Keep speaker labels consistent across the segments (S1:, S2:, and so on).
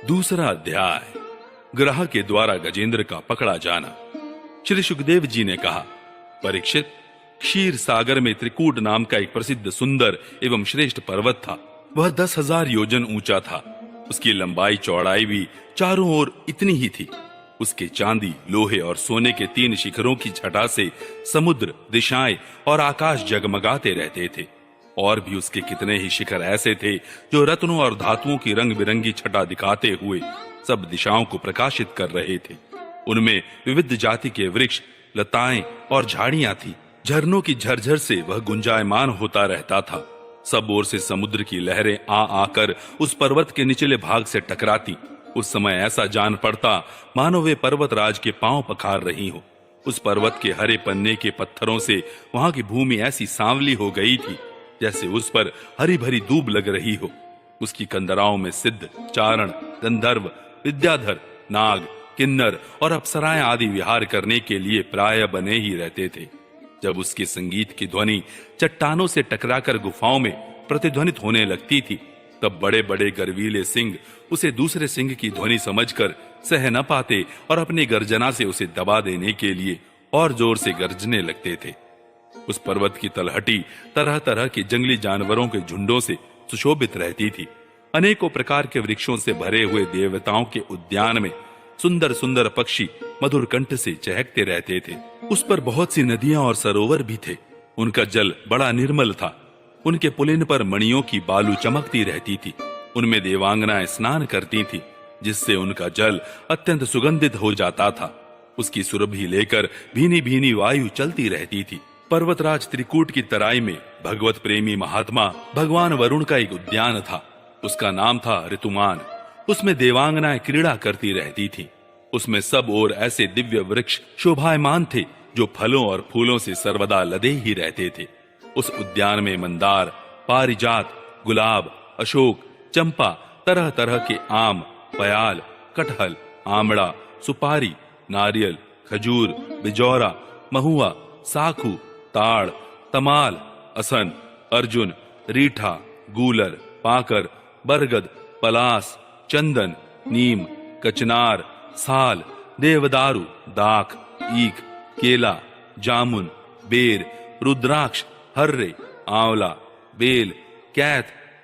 S1: दूसरा अध्याय, ग्रह के द्वारा गजेंद्र का पकड़ा जाना। श्री सुखदेव जी ने कहा, परीक्षित, क्षीर सागर में त्रिकूट नाम का एक प्रसिद्ध सुंदर एवं श्रेष्ठ पर्वत था। वह 10,000 योजन ऊंचा था। उसकी लंबाई चौड़ाई भी चारों ओर इतनी ही थी। उसके चांदी, लोहे और सोने के 3 शिखरों की छटा से समुद्र, दिशाएं और आकाश जगमगाते रहते थे। और भी उसके कितने ही शिखर ऐसे थे जो रत्नों और धातुओं की रंग बिरंगी छटा दिखाते हुए सब दिशाओं को प्रकाशित कर रहे थे। उनमें विविध जाति के वृक्ष, लताएं और झाड़ियां थी। झरनों की झरझर से वह गुंजायमान होता रहता था। सब ओर से समुद्र की लहरें आ आकर उस पर्वत के निचले भाग से टकराती। उस समय ऐसा जान पड़ता मानो वे पर्वत राज के पांव पखार रही हो। उस पर्वत के हरे पन्ने के पत्थरों से वहां की भूमि ऐसी सांवली हो गई थी जैसे उस पर हरी भरी दूब लग रही हो। उसकी कंदराओं में सिद्ध, चारण, गंधर्व, विद्याधर, नाग, किन्नर और अप्सराएं आदि विहार करने के लिए प्राय बने ही रहते थे। जब उसके संगीत की ध्वनि चट्टानों से टकराकर गुफाओं में प्रतिध्वनित होने लगती थी, तब बड़े बड़े गर्वीले सिंह उसे दूसरे सिंह की ध्वनि समझकर सह न पाते और अपनी गर्जना से उसे दबा देने के लिए और जोर से गर्जने लगते थे। उस पर्वत की तलहटी तरह तरह के जंगली जानवरों के झुंडों से सुशोभित रहती थी। अनेकों प्रकार के वृक्षों से भरे हुए देवताओं के उद्यान में सुंदर सुंदर पक्षी मधुर कंठ से चहकते रहते थे। उस पर बहुत सी नदियां और सरोवर भी थे। उनका जल बड़ा निर्मल था। उनके पुलिन पर मणियों की बालू चमकती रहती थी। उनमें देवांगनाएं स्नान करती थी, जिससे उनका जल अत्यंत सुगंधित हो जाता था। उसकी सुरभि लेकर भीनी भीनी वायु चलती रहती थी। पर्वतराज त्रिकूट की तराई में भगवत प्रेमी महात्मा भगवान वरुण का एक उद्यान था। उसका नाम था ऋतुमान। उसमें देवांगनाएं क्रीड़ा करती रहती थी। उसमें सब ओर ऐसे दिव्य वृक्ष शोभायमान थे जो फलों और फूलों से सर्वदा लदे ही रहते थे। उस उद्यान में मंदार, पारिजात, गुलाब, अशोक, चंपा, तरह तरह के आम, पयाल, कटहल, आमड़ा, सुपारी, नारियल, खजूर, बिजौरा, महुआ, साखू, ताड़, तमाल, असन, अर्जुन, रीठा, गूलर, पाकर, बरगद, पलास, चंदन, नीम, कचनार, साल, देवदारू, दाख, ईख, केला, जामुन, बेर, रुद्राक्ष, हर्रे, आंवला, बेल, कैथ,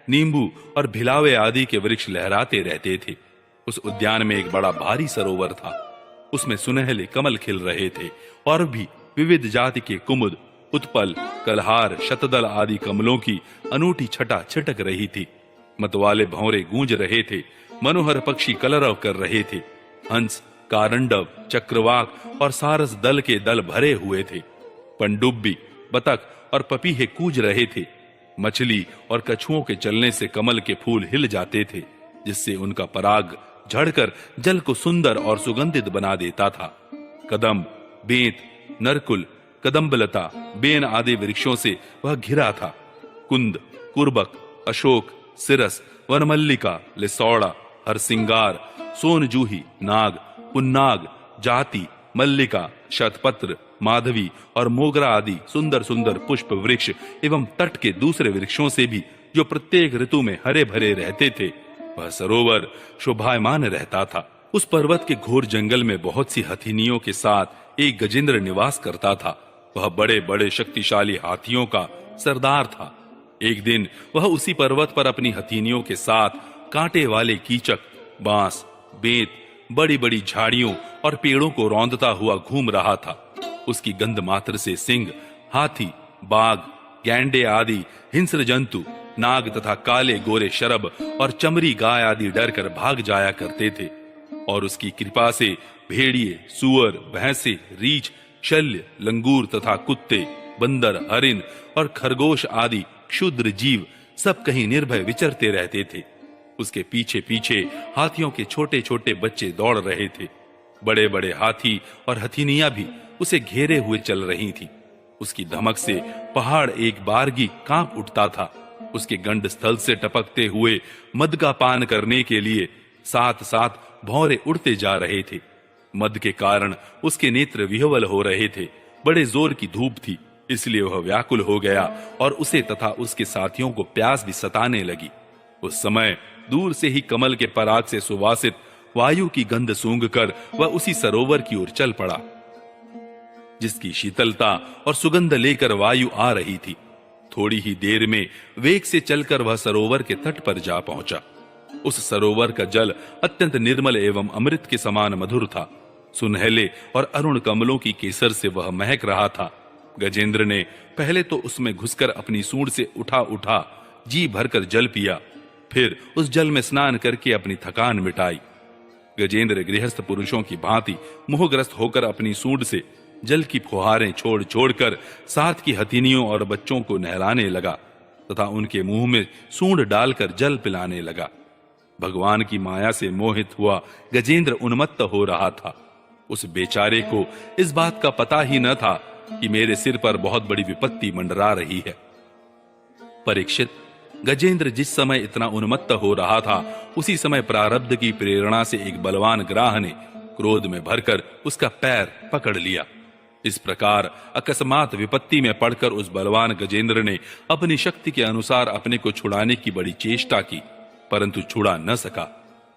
S1: नींबू और भिलावे आदि के वृक्ष लहराते रहते थे। उस उद्यान में एक बड़ा भारी सरोवर था। उसमें सुनहले कमल खिल रहे थे और भी विविध जाति के कुमुद, उत्पल, कलहार, शतदल आदि कमलों की अनूठी छटा छिटक रही थी। मतवाले भौरे गूंज रहे थे। मनोहर पक्षी कलरव कर रहे थे। हंस, कारंडव, चक्रवाक और सारस दल के दल भरे हुए थे। पनडुब्बी, बतख और पपीहे कूज रहे थे। मछली और कछुओं के चलने से कमल के फूल हिल जाते थे, जिससे उनका पराग झड़कर जल को सुंदर और सुगंधित बना देता था। कदम, बेंत, नरकुल, कदम्बलता, बेन आदि वृक्षों से वह घिरा था। कुंद, कुर्बक, अशोक, सिरस, वनमल्लिका, लिसौड़ा, हरसिंगार, सोनजूही, नाग, पुन्नाग, जाति, मल्लिका, शतपत्र, माधवी और मोगरा आदि सुंदर सुंदर पुष्प वृक्ष एवं तट के दूसरे वृक्षों से भी जो प्रत्येक ऋतु में हरे भरे रहते थे, वह सरोवर शोभायमान रहता था। उस पर्वत के घोर जंगल में बहुत सी हथिनियों के साथ एक गजेंद्र निवास करता था। वह बड़े बड़े शक्तिशाली हाथियों का सरदार था। एक दिन वह उसी पर्वत पर अपनी हथिनियों के साथ कांटे वाले कीचक, बांस, बेंत, बड़ी बड़ी झाड़ियों और पेड़ों को रौंदता हुआ घूम रहा था। उसकी गंध मात्र से सिंह, हाथी, बाघ, गैंडे आदि हिंस्र जंतु, नाग तथा काले गोरे शरब और चमरी गाय आदि डरकर भाग जाया करते थे। और उसकी कृपा से भेड़िए, सुअर, भैंसे, रीछ, शल्य, लंगूर तथा कुत्ते, बंदर, हरिन और खरगोश आदि क्षुद्र जीव सब कहीं निर्भय विचरते रहते थे। उसके पीछे पीछे हाथियों के छोटे छोटे बच्चे दौड़ रहे थे। बड़े बड़े हाथी और हथिनियां भी उसे घेरे हुए चल रही थी। उसकी धमक से पहाड़ एक बारगी कांप उठता था। उसके गंड स्थल से टपकते हुए मद का पान करने के लिए साथ साथ भौरे उड़ते जा रहे थे। मद के कारण उसके नेत्र विह्वल हो रहे थे। बड़े जोर की धूप थी, इसलिए वह व्याकुल हो गया और उसे तथा उसके साथियों को प्यास भी सताने लगी। उस समय दूर से ही कमल के पराग से सुवासित वायु की गंध सूंघकर वह उसी सरोवर की ओर चल पड़ा, जिसकी शीतलता और सुगंध लेकर वायु आ रही थी। थोड़ी ही देर में वेग से चलकर वह सरोवर के तट पर जा पहुंचा। उस सरोवर का जल अत्यंत निर्मल एवं अमृत के समान मधुर था। सुनहले और अरुण कमलों की केसर से वह महक रहा था। गजेंद्र ने पहले तो उसमें घुसकर अपनी सूंड से उठा जी भरकर जल पिया, फिर उस जल में स्नान करके अपनी थकान मिटाई। गजेंद्र गृहस्थ पुरुषों की भांति मोहग्रस्त होकर अपनी सूंड से जल की फुहारें छोड़ छोड़कर साथ की हथिनियों और बच्चों को नहलाने लगा तथा उनके मुंह में सूंड डालकर जल पिलाने लगा। भगवान की माया से मोहित हुआ गजेंद्र उन्मत्त हो रहा था। उस बेचारे को इस बात का पता ही न था कि मेरे सिर पर बहुत बड़ी विपत्ति मंडरा रही है। परीक्षित, गजेंद्र जिस समय इतना उन्मत्त हो रहा था, उसी समय प्रारब्ध की प्रेरणा से एक बलवान ग्राह ने क्रोध में भरकर उसका पैर पकड़ लिया। इस प्रकार अकस्मात विपत्ति में पड़कर उस बलवान गजेंद्र ने अपनी शक्ति के अनुसार अपने को छुड़ाने की बड़ी चेष्टा की, परंतु छुड़ा न सका।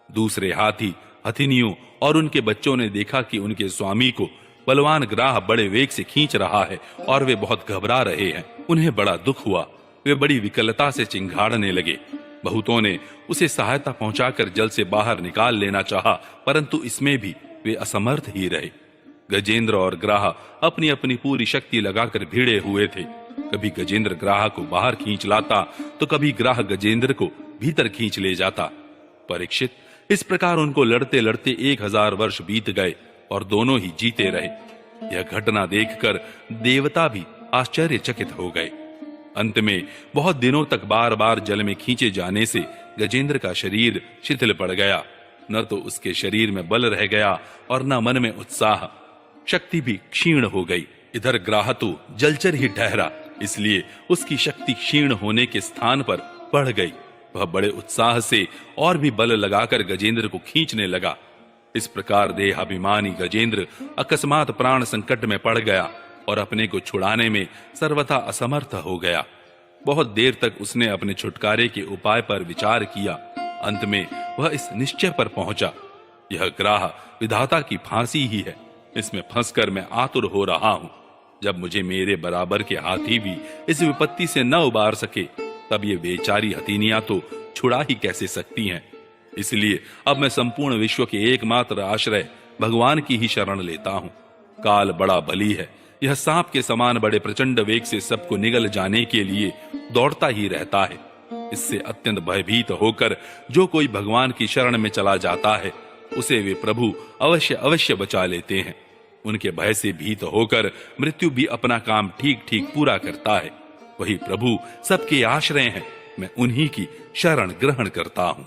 S1: दूसरे हाथी, हथिनियों और उनके बच्चों ने देखा कि उनके स्वामी को बलवान ग्राह बड़े वेग से खींच रहा है और वे बहुत घबरा रहे हैं। उन्हें बड़ा दुख हुआ। वे बड़ी विकलता से चिंघाड़ने लगे। बहुतों ने उसे सहायता पहुंचाकर जल से बाहर निकाल लेना चाहा, परंतु इसमें भी वे असमर्थ ही रहे। गजेंद्र और ग्राह अपनी अपनी पूरी शक्ति लगाकर भिड़े हुए थे। कभी गजेंद्र ग्राह को बाहर खींच लाता तो कभी ग्राह गजेंद्र को भीतर खींच ले जाता। परीक्षित, इस प्रकार उनको लड़ते लड़ते 1000 वर्ष बीत गए और दोनों ही जीते रहे। यह घटना देखकर देवता भी आश्चर्यचकित हो गए। अंत में बहुत दिनों तक बार बार जल में खींचे जाने से गजेंद्र का शरीर शिथिल पड़ गया। न तो उसके शरीर में बल रह गया और न मन में उत्साह। शक्ति भी क्षीण हो गई। इधर ग्राह तो जलचर ही ठहरा, इसलिए उसकी शक्ति क्षीण होने के स्थान पर बढ़ गई। वह बड़े उत्साह से और भी बल लगाकर गजेंद्र को खींचने लगा। इस प्रकार देहाभिमानी गजेंद्र अकस्मात प्राण संकट में पड़ गया और अपने को छुड़ाने में सर्वथा असमर्थ हो गया। बहुत देर तक उसने अपने छुटकारे के उपाय पर विचार किया। अंत में वह इस निश्चय पर पहुंचा, यह ग्राह विधाता की फांसी ही है। इसमें फंसकर मैं आतुर हो रहा हूं। जब मुझे मेरे बराबर के हाथी भी इस विपत्ति से न उबार सके, तब ये बेचारी हथिनियां तो छुड़ा ही कैसे सकती हैं। इसलिए अब मैं संपूर्ण विश्व के एकमात्र आश्रय भगवान की ही शरण लेता हूं। काल बड़ा बली है। यह सांप के समान बड़े प्रचंड वेग से सबको निगल जाने के लिए दौड़ता ही रहता है। इससे अत्यंत भयभीत होकर जो कोई भगवान की शरण में चला जाता है, उसे वे प्रभु अवश्य अवश्य बचा लेते हैं। उनके भय से भीत होकर मृत्यु भी अपना काम ठीक ठीक पूरा करता है। वही प्रभु सबके आश्रय हैं। मैं उन्हीं की शरण ग्रहण करता हूं।